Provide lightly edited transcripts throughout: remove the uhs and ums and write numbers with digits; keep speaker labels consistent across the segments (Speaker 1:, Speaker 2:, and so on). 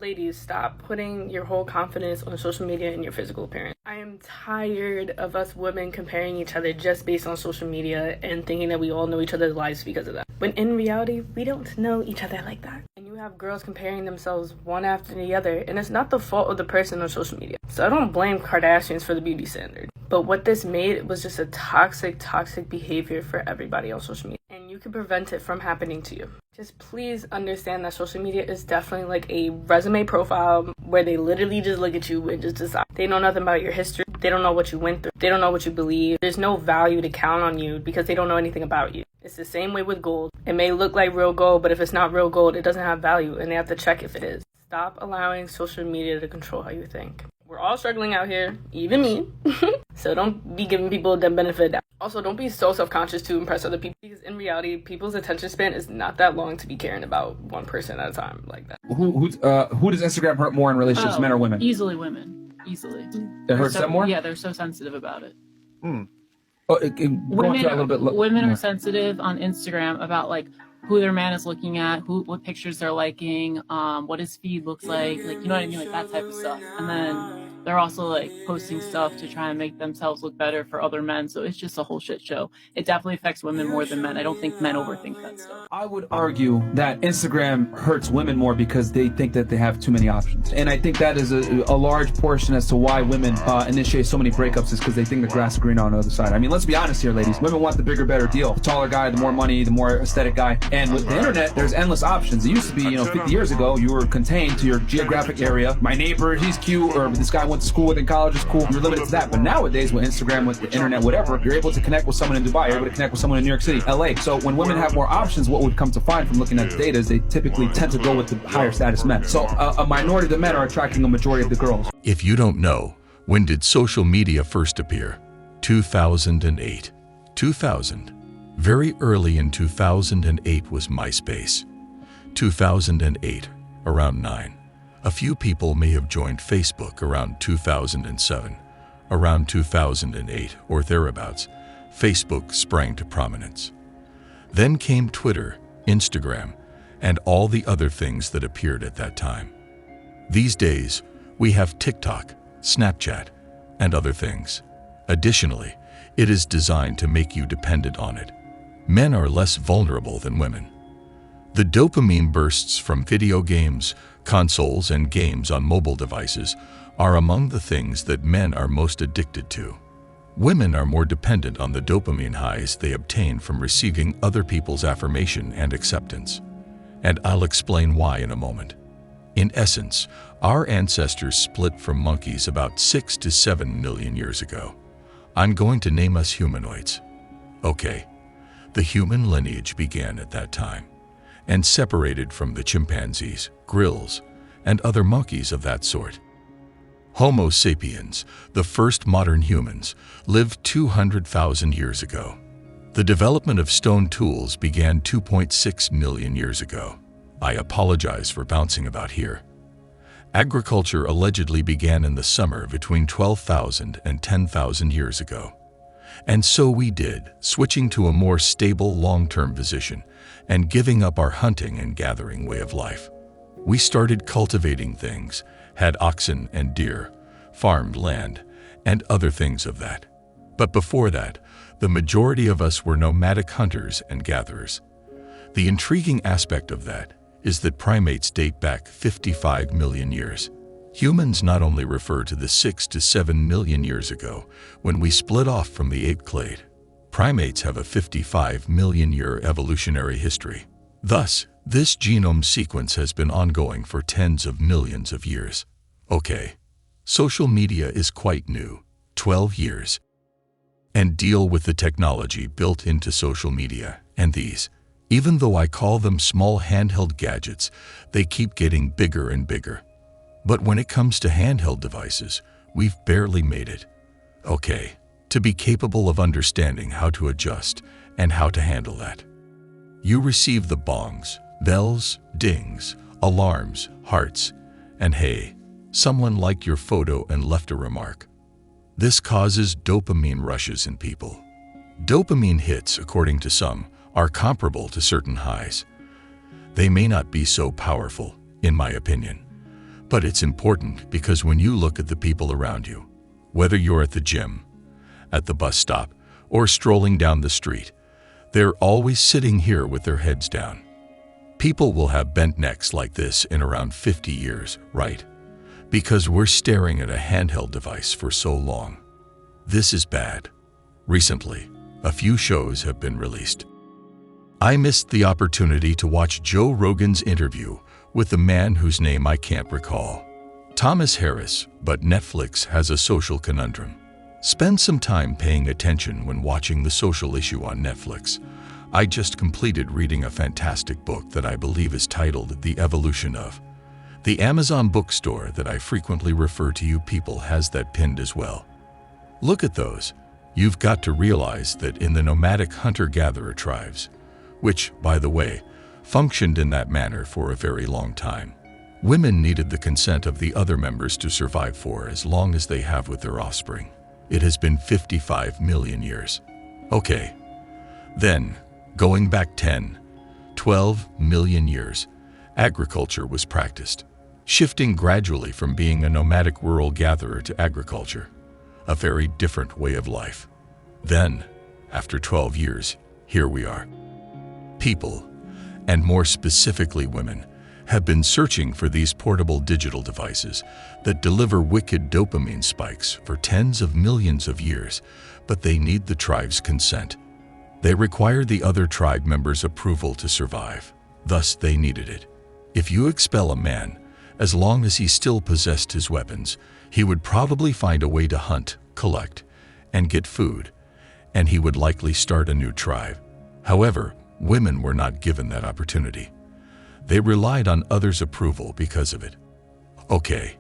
Speaker 1: Ladies, stop putting your whole confidence on social media and your physical appearance. I am tired of us women comparing each other just based on social media and thinking that we all know each other's lives because of that. When in reality, we don't know each other like that. And you have girls comparing themselves one after the other, and it's not the fault of the person on social media. So I don't blame Kardashians for the beauty standard. But what this made was just a toxic behavior for everybody on social media. And you can prevent it from happening to you. Just please understand that social media is definitely like a resume profile where they literally just look at you and just decide. They know nothing about your history. They don't know what you went through. They don't know what you believe. There's no value to count on you because they don't know anything about you. It's the same way with gold. It may look like real gold, but if it's not real gold, it doesn't have value, and they have to check if it is. Stop allowing social media to control how you think. We're all struggling out here, even me. So don't be giving people the benefit of doubt. Also, don't be so self-conscious to impress other people, because in reality, people's attention span is not that long to be caring about one person at a time like that.
Speaker 2: Who does Instagram hurt more in relationships, men or women?
Speaker 3: Easily women. Easily.
Speaker 2: It hurts them more?
Speaker 3: Yeah, they're so sensitive about it.
Speaker 2: Women
Speaker 3: are sensitive on Instagram about like who their man is looking at, what pictures they're liking, what his feed looks like you know what I mean, like that type of stuff. And then they're also like posting stuff to try and make themselves look better for other men. So it's just a whole shit show. It definitely affects women more than men. I don't think men overthink that stuff.
Speaker 2: I would argue that Instagram hurts women more because they think that they have too many options. And I think that is a large portion as to why women initiate so many breakups, is because they think the grass is greener on the other side. I mean, let's be honest here, ladies. Women want the bigger, better deal. The taller guy, the more money, the more aesthetic guy. And with the internet, there's endless options. It used to be, 50 years ago, you were contained to your geographic area. My neighbor, he's cute, or this guy went to school with in college is cool. You're limited to that. But nowadays, with Instagram, with the internet, whatever, you're able to connect with someone in Dubai. You're able to connect with someone in New York City, LA. So when women have more options, what we've come to find from looking at the data is they typically tend to go with the higher status men. So a minority of the men are attracting a majority of the girls.
Speaker 4: If you don't know, when did social media first appear? 2008. 2000. Very early in 2008 was MySpace. 2008, around 9. A few people may have joined Facebook around 2007. Around 2008 or thereabouts, Facebook sprang to prominence. Then came Twitter, Instagram, and all the other things that appeared at that time. These days, we have TikTok, Snapchat, and other things. Additionally, it is designed to make you dependent on it. Men are less vulnerable than women. The dopamine bursts from video games, consoles, and games on mobile devices are among the things that men are most addicted to. Women are more dependent on the dopamine highs they obtain from receiving other people's affirmation and acceptance. And I'll explain why in a moment. In essence, our ancestors split from monkeys about 6 to 7 million years ago. I'm going to name us humanoids. Okay, the human lineage began at that time and separated from the chimpanzees, grills, and other monkeys of that sort. Homo sapiens, the first modern humans, lived 200,000 years ago. The development of stone tools began 2.6 million years ago. I apologize for bouncing about here. Agriculture allegedly began in the summer between 12,000 and 10,000 years ago. And so we did, switching to a more stable long-term position and giving up our hunting and gathering way of life. We started cultivating things, had oxen and deer, farmed land, and other things of that. But before that, the majority of us were nomadic hunters and gatherers. The intriguing aspect of that is that primates date back 55 million years. Humans not only refer to the 6 to 7 million years ago when we split off from the ape clade. Primates have a 55 million year evolutionary history. Thus, this genome sequence has been ongoing for tens of millions of years. Okay, social media is quite new, 12 years. And deal with the technology built into social media, and these, even though I call them small handheld gadgets, they keep getting bigger and bigger. But when it comes to handheld devices, we've barely made it. Okay, to be capable of understanding how to adjust and how to handle that. You receive the bongs, bells, dings, alarms, hearts, and hey, someone liked your photo and left a remark. This causes dopamine rushes in people. Dopamine hits, according to some, are comparable to certain highs. They may not be so powerful, in my opinion, But it's important because when you look at the people around you, whether you're at the gym, at the bus stop, or strolling down the street, they're always sitting here with their heads down. People will have bent necks like this in around 50 years, right? Because we're staring at a handheld device for so long. This is bad. Recently, a few shows have been released. I missed the opportunity to watch Joe Rogan's interview with the man whose name I can't recall. Thomas Harris, but Netflix has a social conundrum. Spend some time paying attention when watching the social issue on Netflix. I just completed reading a fantastic book that I believe is titled The Evolution of. The Amazon bookstore that I frequently refer to you people has that pinned as well. Look at those. You've got to realize that in the nomadic hunter-gatherer tribes, which, by the way, functioned in that manner for a very long time, women needed the consent of the other members to survive for as long as they have with their offspring. It has been 55 million years. Okay. Then, going back 10, 12 million years, agriculture was practiced, shifting gradually from being a nomadic rural gatherer to agriculture, a very different way of life. Then, after 12 years, here we are. People, and more specifically women, have been searching for these portable digital devices that deliver wicked dopamine spikes for tens of millions of years, but they need the tribe's consent. They require the other tribe members' approval to survive, thus they needed it. If you expel a man, as long as he still possessed his weapons, he would probably find a way to hunt, collect, and get food, and he would likely start a new tribe. However, women were not given that opportunity. They relied on others' approval because of it. Okay,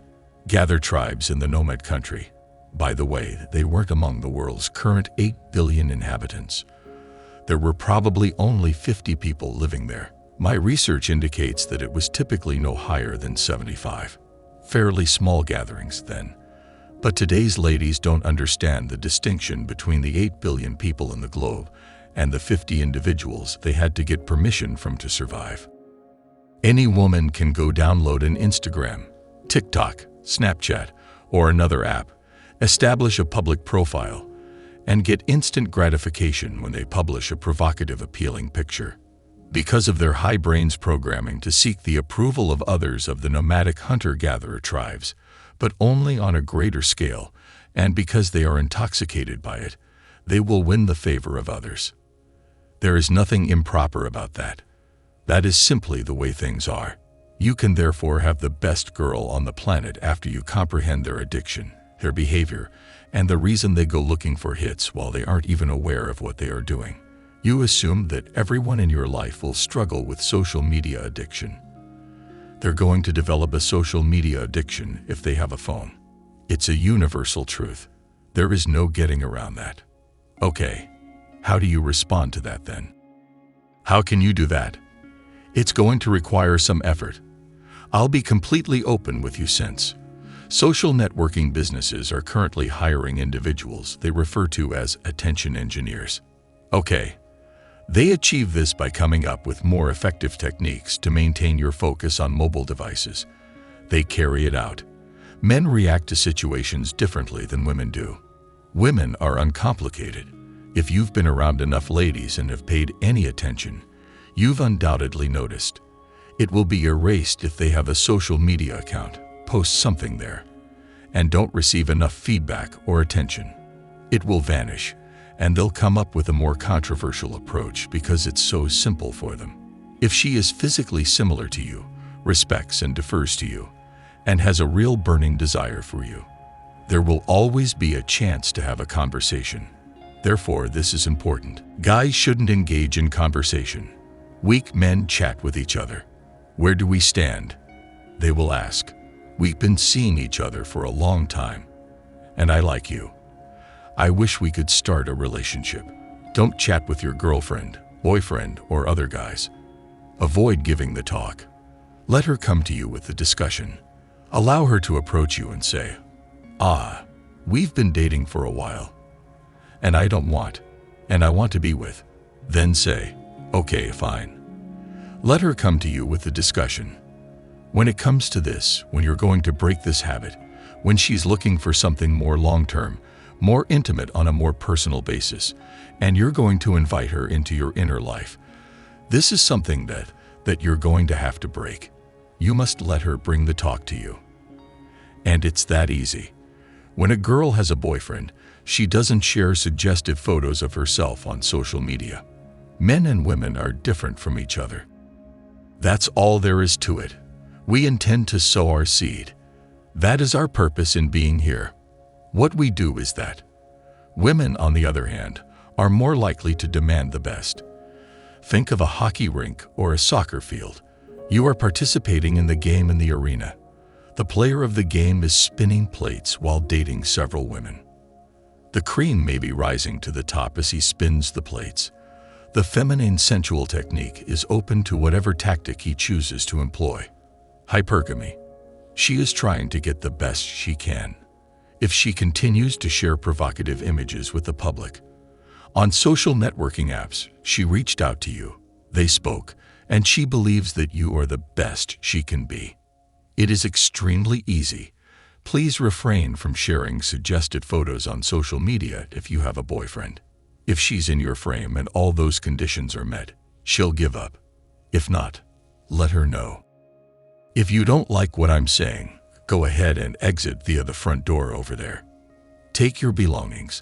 Speaker 4: gather tribes in the nomad country. By the way, they weren't among the world's current 8 billion inhabitants. There were probably only 50 people living there. My research indicates that it was typically no higher than 75. Fairly small gatherings then. But today's ladies don't understand the distinction between the 8 billion people in the globe and the 50 individuals they had to get permission from to survive. Any woman can go download an Instagram, TikTok, Snapchat, or another app, establish a public profile, and get instant gratification when they publish a provocative, appealing picture. Because of their high brains programming to seek the approval of others of the nomadic hunter-gatherer tribes, but only on a greater scale, and because they are intoxicated by it, they will win the favor of others. There is nothing improper about that. That is simply the way things are. You can therefore have the best girl on the planet after you comprehend their addiction, their behavior, and the reason they go looking for hits while they aren't even aware of what they are doing. You assume that everyone in your life will struggle with social media addiction. They're going to develop a social media addiction if they have a phone. It's a universal truth. There is no getting around that. Okay, how do you respond to that then? How can you do that? It's going to require some effort. I'll be completely open with you since social networking businesses are currently hiring individuals they refer to as attention engineers. Okay, they achieve this by coming up with more effective techniques to maintain your focus on mobile devices. They carry it out. Men react to situations differently than women do. Women are uncomplicated. If you've been around enough ladies and have paid any attention, you've undoubtedly noticed. It will be erased if they have a social media account, post something there, and don't receive enough feedback or attention. It will vanish, and they'll come up with a more controversial approach because it's so simple for them. If she is physically similar to you, respects and defers to you, and has a real burning desire for you, there will always be a chance to have a conversation. Therefore, this is important. Guys shouldn't engage in conversation. Weak men chat with each other. Where do we stand? They will ask. We've been seeing each other for a long time, and I like you. I wish we could start a relationship. Don't chat with your girlfriend, boyfriend, or other guys. Avoid giving the talk. Let her come to you with the discussion. Allow her to approach you and say, we've been dating for a while, and I don't want, and I want to be with. Then say, okay, fine. Let her come to you with the discussion. When it comes to this, when you're going to break this habit, when she's looking for something more long-term, more intimate on a more personal basis, and you're going to invite her into your inner life, this is something that you're going to have to break. You must let her bring the talk to you. And it's that easy. When a girl has a boyfriend, she doesn't share suggestive photos of herself on social media. Men and women are different from each other. That's all there is to it. We intend to sow our seed. That is our purpose in being here. What we do is that. Women, on the other hand, are more likely to demand the best. Think of a hockey rink or a soccer field. You are participating in the game in the arena. The player of the game is spinning plates while dating several women. The cream may be rising to the top as he spins the plates. The feminine sensual technique is open to whatever tactic he chooses to employ. Hypergamy. She is trying to get the best she can. If she continues to share provocative images with the public, on social networking apps, she reached out to you, they spoke, and she believes that you are the best she can be. It is extremely easy. Please refrain from sharing suggested photos on social media if you have a boyfriend. If she's in your frame and all those conditions are met, she'll give up. If not, let her know. If you don't like what I'm saying, go ahead and exit via the front door over there. Take your belongings,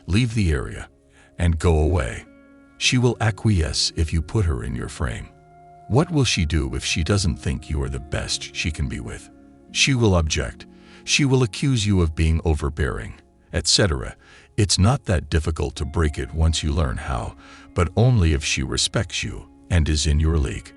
Speaker 4: leave the area, and go away. She will acquiesce if you put her in your frame. What will she do if she doesn't think you are the best she can be with? She will object. She will accuse you of being overbearing, etc. It's not that difficult to break it once you learn how, but only if she respects you and is in your league.